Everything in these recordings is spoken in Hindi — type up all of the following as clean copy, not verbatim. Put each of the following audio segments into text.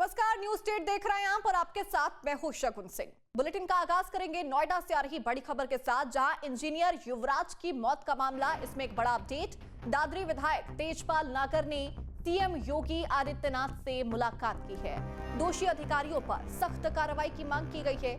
नमस्कार, न्यूज स्टेट देख रहे हैं आप और आपके साथ मैं हूं शगुन सिंह। बुलेटिन का आगाज करेंगे नोएडा से आ रही बड़ी खबर के साथ, जहां इंजीनियर युवराज की मौत का मामला, इसमें एक बड़ा अपडेट। दादरी विधायक तेजपाल नागर ने सीएम योगी आदित्यनाथ से मुलाकात की है। दोषी अधिकारियों पर सख्त कार्रवाई की मांग की गई है।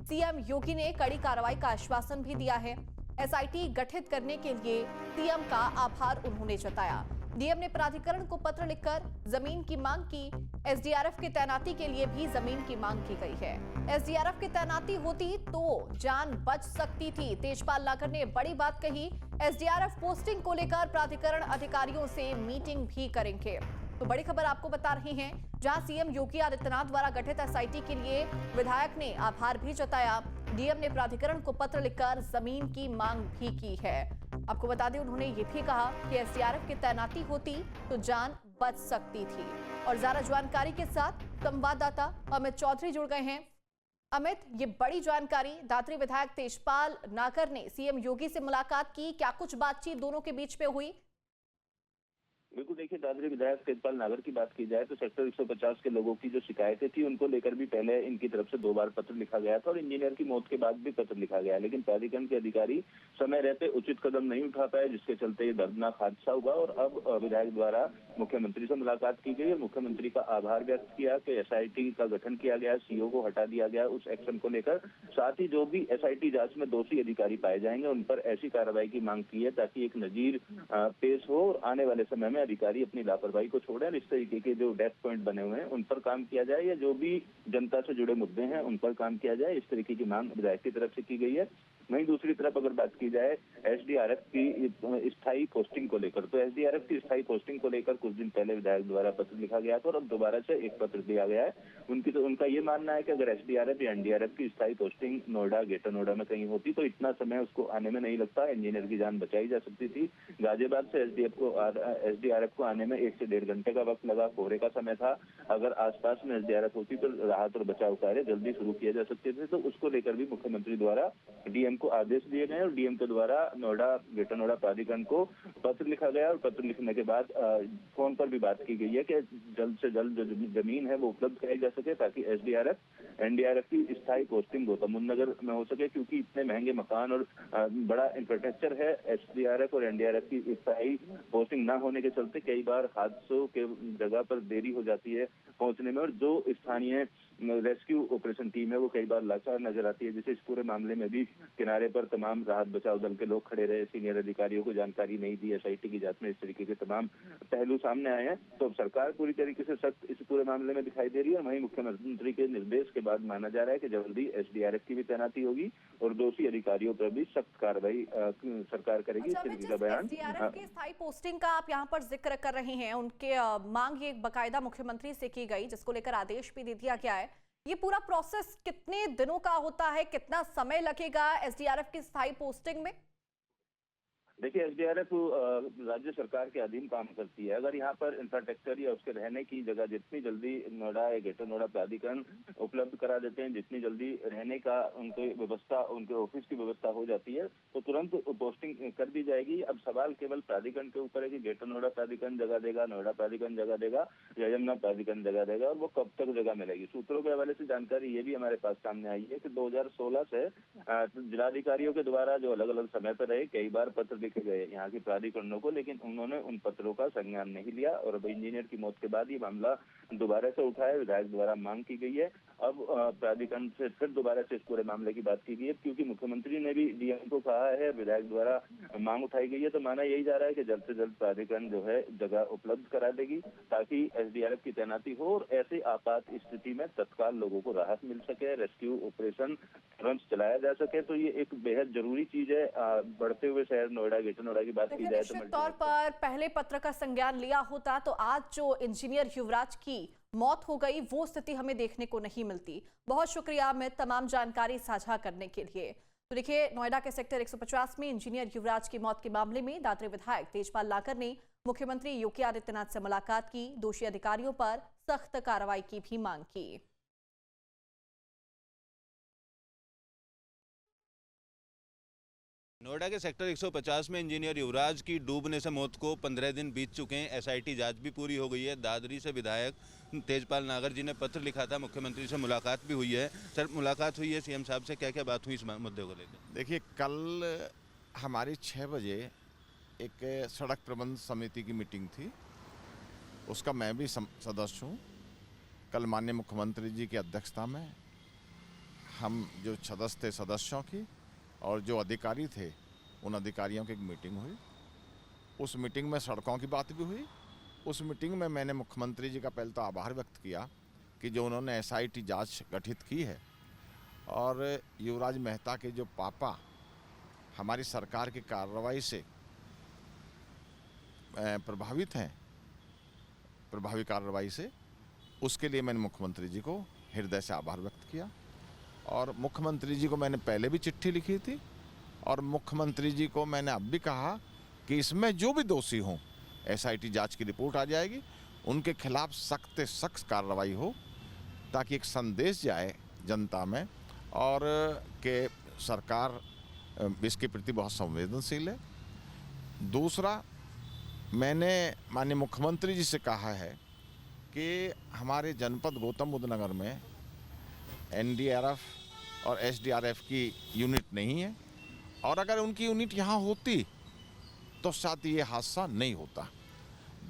सीएम योगी ने कड़ी कार्रवाई का आश्वासन भी दिया है। एसआईटी गठित करने के लिए सीएम का आभार उन्होंने जताया। डीएम ने प्राधिकरण को पत्र लिखकर जमीन की मांग की। एसडीआरएफ की तैनाती के लिए भी जमीन की मांग की गई है। एसडीआरएफ की तैनाती होती तो जान बच सकती थी, तेजपाल नागर ने बड़ी बात कही। एसडीआरएफ पोस्टिंग को लेकर प्राधिकरण अधिकारियों से मीटिंग भी करेंगे। तो बड़ी खबर आपको बता रहे हैं, जहां सीएम योगी आदित्यनाथ द्वारा गठित एसआईटी के लिए विधायक ने आभार भी जताया। डीएम ने प्राधिकरण को पत्र लिखकर जमीन की मांग भी की है। आपको बता दें, उन्होंने ये भी कहा कि एसडीआरएफ की तैनाती होती तो जान बच सकती थी। और ज्यादा जानकारी के साथ संवाददाता अमित चौधरी जुड़ गए हैं। अमित, ये बड़ी जानकारी, दादरी विधायक तेजपाल नागर ने सीएम योगी से मुलाकात की, क्या कुछ बातचीत दोनों के बीच में हुई? बिल्कुल, देखिए, दादरी विधायक तेजपाल नागर की बात की जाए तो सेक्टर 150 के लोगों की जो शिकायतें थी उनको लेकर भी पहले इनकी तरफ से 2 बार पत्र लिखा गया था और इंजीनियर की मौत के बाद भी पत्र लिखा गया, लेकिन प्राधिकरण के अधिकारी समय रहते उचित कदम नहीं उठा पाए, जिसके चलते ये दर्दनाक हादसा हुआ। और अब विधायक द्वारा मुख्यमंत्री से मुलाकात की गई और मुख्यमंत्री का आभार व्यक्त किया कि एसआईटी का गठन किया गया, सीओ को हटा दिया गया उस एक्शन को लेकर। साथ ही जो भी एसआईटी जांच में दोषी अधिकारी पाए जाएंगे उन पर ऐसी कार्रवाई की मांग की है ताकि एक नजीर पेश हो और आने वाले समय में अधिकारी अपनी लापरवाही को छोड़ें और इस तरीके के जो डेथ पॉइंट बने हुए हैं उन पर काम किया जाए, या जो भी जनता से जुड़े मुद्दे हैं उन पर काम किया जाए। इस तरीके की मांग विधायक की तरफ से की गई है। वहीं दूसरी तरफ अगर बात की जाए एसडीआरएफ की स्थायी पोस्टिंग को लेकर, तो एसडीआरएफ की स्थायी पोस्टिंग को लेकर कुछ दिन पहले विधायक द्वारा पत्र लिखा गया था और अब दोबारा से एक पत्र दिया गया है। उनका ये मानना है कि अगर एसडीआरएफ या एनडीआरएफ की स्थायी पोस्टिंग नोएडा, ग्रेटर नोएडा में कहीं होती तो इतना समय उसको आने में नहीं लगता, इंजीनियर की जान बचाई जा सकती थी। गाजियाबाद से एसडीआरएफ को आने में 1 से 1.5 घंटे का वक्त लगा, कोहरे का समय था। अगर आसपास में एसडीआरएफ होती तो राहत और बचाव कार्य जल्दी शुरू किए जा सकते थे। तो उसको लेकर भी मुख्यमंत्री द्वारा डीएम को आदेश दिए गए और डीएम के द्वारा नोएडा, ग्रेटर नोएडा प्राधिकरण को पत्र लिखा गया और पत्र लिखने के बाद फोन पर भी बात की गई है कि जल्द से जल्द जो जमीन है वो उपलब्ध कराई जा सके ताकि एसडीआरएफ, एनडीआरएफ की स्थायी पोस्टिंग गौतम नगर में हो सके, क्योंकि इतने महंगे मकान और बड़ा इंफ्रास्ट्रक्चर है। एसडीआरएफ और एनडीआरएफ की स्थायी पोस्टिंग न होने के चलते कई बार हादसों के जगह पर देरी हो जाती है पहुंचने में और जो स्थानीय रेस्क्यू ऑपरेशन टीम है वो कई बार लाचार नजर आती है। जैसे इस पूरे मामले में भी किनारे पर तमाम राहत बचाव दल के लोग खड़े रहे, सीनियर अधिकारियों को जानकारी नहीं दी, एसआईटी की जांच में इस तरीके के तमाम पहलू सामने आए हैं। तो सरकार पूरी तरीके से सख्त इस पूरे मामले में दिखाई दे रही है और वहीं मुख्यमंत्री के निर्देश के बाद माना जा रहा है कि जल्दी एसडीआरएफ की भी तैनाती होगी और दोषी अधिकारियों पर भी सख्त कार्रवाई सरकार करेगी। इस तरीके का बयान एसडीआरएफ की स्थायी पोस्टिंग का आप यहाँ पर जिक्र कर रहे हैं, उनके मांग ये बाकायदा मुख्यमंत्री से की गई, जिसको लेकर आदेश भी दे दिया गया है। ये पूरा प्रोसेस कितने दिनों का होता है, कितना समय लगेगा एसडीआरएफ की स्थायी पोस्टिंग में? देखिए, एसडीआरएफ राज्य सरकार के अधीन काम करती है। अगर यहाँ पर इंफ्रास्ट्रक्चर या उसके रहने की जगह जितनी जल्दी नोएडा या ग्रेटर नोएडा प्राधिकरण उपलब्ध करा देते हैं, जितनी जल्दी रहने का उनकी व्यवस्था, उनके ऑफिस की व्यवस्था हो जाती है तो तुरंत पोस्टिंग कर दी जाएगी। अब सवाल केवल प्राधिकरण के ऊपर है कि ग्रेटर नोएडा प्राधिकरण जगह देगा, नोएडा प्राधिकरण जगह देगा या यमुना प्राधिकरण जगह देगा और वो कब तक जगह मिलेगी। सूत्रों के हवाले से जानकारी ये भी हमारे पास सामने आई है कि 2016 से जिलाधिकारियों के द्वारा जो अलग अलग समय पर रहे, कई बार पत्र लिखे गए यहाँ के प्राधिकरणों को, लेकिन उन्होंने उन पत्रों का संज्ञान नहीं लिया और अब इंजीनियर की मौत के बाद ये मामला दोबारा से उठा है। विधायक द्वारा मांग की गई है। अब प्राधिकरण से फिर दोबारा से इस पूरे मामले की बात की गई है, क्योंकि मुख्यमंत्री ने भी डीएम को कहा है, विधायक द्वारा मांग उठाई गई है, तो माना यही जा रहा है कि जल्द से जल्द प्राधिकरण जो है जगह उपलब्ध करा देगी ताकि एसडीआरएफ की तैनाती हो और ऐसी आपात स्थिति में तत्काल लोगों को राहत मिल सके, रेस्क्यू ऑपरेशन तुरंत चलाया जा सके। तो ये एक बेहद जरूरी चीज है। बढ़ते हुए शहर नोएडा, ग्रेटर नोएडा की बात की जाए तो निश्चित तौर पर पहले पत्र का संज्ञान लिया होता तो आज जो इंजीनियर युवराज की मौत हो गई वो स्थिति हमें देखने को नहीं मिलती। बहुत शुक्रिया अमित तमाम जानकारी साझा करने के लिए। तो देखिए, नोएडा के सेक्टर 150 में इंजीनियर युवराज की मौत के मामले में दादरी विधायक तेजपाल नागर ने मुख्यमंत्री योगी आदित्यनाथ से मुलाकात की, दोषी अधिकारियों पर सख्त कार्रवाई की भी मांग की। नोएडा के सेक्टर 150 में इंजीनियर युवराज की डूबने से मौत को 15 दिन बीत चुके हैं। एसआईटी जांच भी पूरी हो गई है। दादरी से विधायक तेजपाल नागर जी ने पत्र लिखा था, मुख्यमंत्री से मुलाकात भी हुई है। सर, मुलाकात हुई है सीएम साहब से, क्या क्या बात हुई इस मुद्दे को लेकर? देखिए, कल हमारी 6 बजे एक सड़क प्रबंध समिति की मीटिंग थी, उसका मैं भी सदस्य हूँ। कल माननीय मुख्यमंत्री जी की अध्यक्षता में हम जो सदस्य थे सदस्यों की और जो अधिकारी थे उन अधिकारियों की एक मीटिंग हुई। उस मीटिंग में सड़कों की बात भी हुई। उस मीटिंग में मैंने मुख्यमंत्री जी का पहले तो आभार व्यक्त किया कि जो उन्होंने SIT जांच गठित की है और युवराज मेहता के जो पापा हमारी सरकार की कार्रवाई से प्रभावित हैं, प्रभावी कार्रवाई से, उसके लिए मैंने मुख्यमंत्री जी को हृदय से आभार व्यक्त किया। और मुख्यमंत्री जी को मैंने पहले भी चिट्ठी लिखी थी और मुख्यमंत्री जी को मैंने अब भी कहा कि इसमें जो भी दोषी हों, SIT जांच की रिपोर्ट आ जाएगी, उनके खिलाफ सख्त से सख्त कार्रवाई हो, ताकि एक संदेश जाए जनता में और कि सरकार इसके प्रति बहुत संवेदनशील है। दूसरा, मैंने माननीय मुख्यमंत्री जी से कहा है कि हमारे जनपद गौतम बुद्ध नगर में NDRF और SDRF की यूनिट नहीं है और अगर उनकी यूनिट यहाँ होती तो शायद ये हादसा नहीं होता।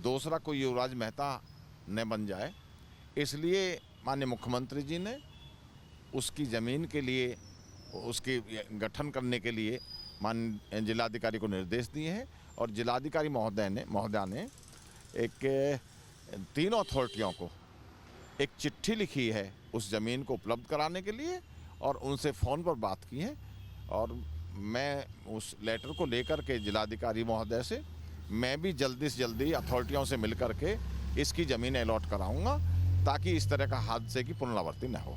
दूसरा, कोई युवराज मेहता न बन जाए, इसलिए माननीय मुख्यमंत्री जी ने उसकी ज़मीन के लिए, उसके गठन करने के लिए माननीय जिलाधिकारी को निर्देश दिए हैं और जिलाधिकारी महोदया ने एक तीनों अथॉरिटियों को एक चिट्ठी लिखी है उस ज़मीन को उपलब्ध कराने के लिए और उनसे फ़ोन पर बात की है। और मैं उस लेटर को लेकर के जिलाधिकारी महोदय से मैं भी जल्दी से जल्दी अथॉरिटियों से मिल कर के इसकी ज़मीन अलॉट कराऊंगा, ताकि इस तरह का हादसे की पुनरावृत्ति न हो।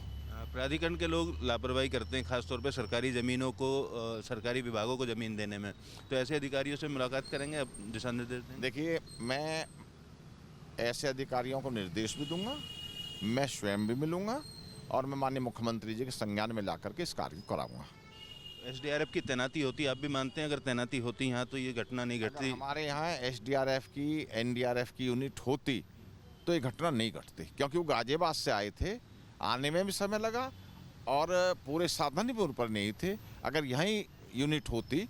प्राधिकरण के लोग लापरवाही करते हैं, खासतौर पे सरकारी ज़मीनों को, सरकारी विभागों को ज़मीन देने में, तो ऐसे अधिकारियों से मुलाकात करेंगे, अब दिशा निर्देश देंगे? देखिए, मैं ऐसे अधिकारियों को निर्देश भी दूंगा, मैं स्वयं भी मिलूंगा और मैं माननीय मुख्यमंत्री जी के संज्ञान में ला करके इस कार्य को कराऊंगा। SDRF की तैनाती होती, आप भी मानते हैं अगर तैनाती होती यहाँ तो ये घटना नहीं घटती? हमारे यहाँ SDRF की, NDRF की यूनिट होती तो ये घटना नहीं घटती, क्योंकि वो गाजियाबाद से आए थे, आने में भी समय लगा और पूरे साधन भी उन पर नहीं थे। अगर यहीं यूनिट होती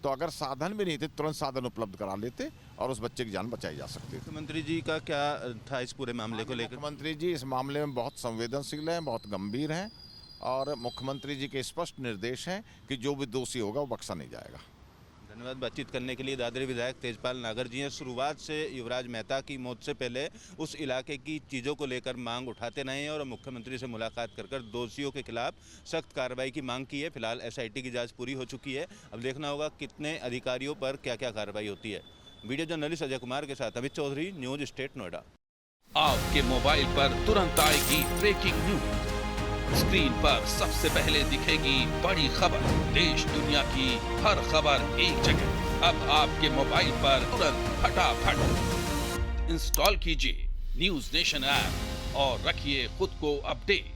तो अगर साधन भी नहीं थे, तुरंत साधन उपलब्ध करा लेते और उस बच्चे की जान बचाई जा सकती थी। मुख्यमंत्री जी का क्या था इस पूरे मामले को लेकर? मुख्यमंत्री जी इस मामले में बहुत संवेदनशील हैं, बहुत गंभीर हैं और मुख्यमंत्री जी के स्पष्ट निर्देश हैं कि जो भी दोषी होगा वो बख्शा नहीं जाएगा। धन्यवाद बातचीत करने के लिए। दादरी विधायक तेजपाल नागर जी हैं। शुरुआत से युवराज मेहता की मौत से पहले उस इलाके की चीज़ों को लेकर मांग उठाते रहे हैं और मुख्यमंत्री से मुलाकात कर दोषियों के खिलाफ सख्त कार्रवाई की मांग की है। फिलहाल SIT की जांच पूरी हो चुकी है, अब देखना होगा कितने अधिकारियों पर क्या क्या कार्रवाई होती है। वीडियो जर्नलिस्ट अजय कुमार के साथ अमित चौधरी, न्यूज स्टेट नोएडा। आपके मोबाइल पर तुरंत आएगी ब्रेकिंग न्यूज, स्क्रीन पर सबसे पहले दिखेगी बड़ी खबर, देश दुनिया की हर खबर एक जगह। अब आपके मोबाइल पर तुरंत फटाफट इंस्टॉल कीजिए न्यूज नेशन ऐप और रखिए खुद को अपडेट।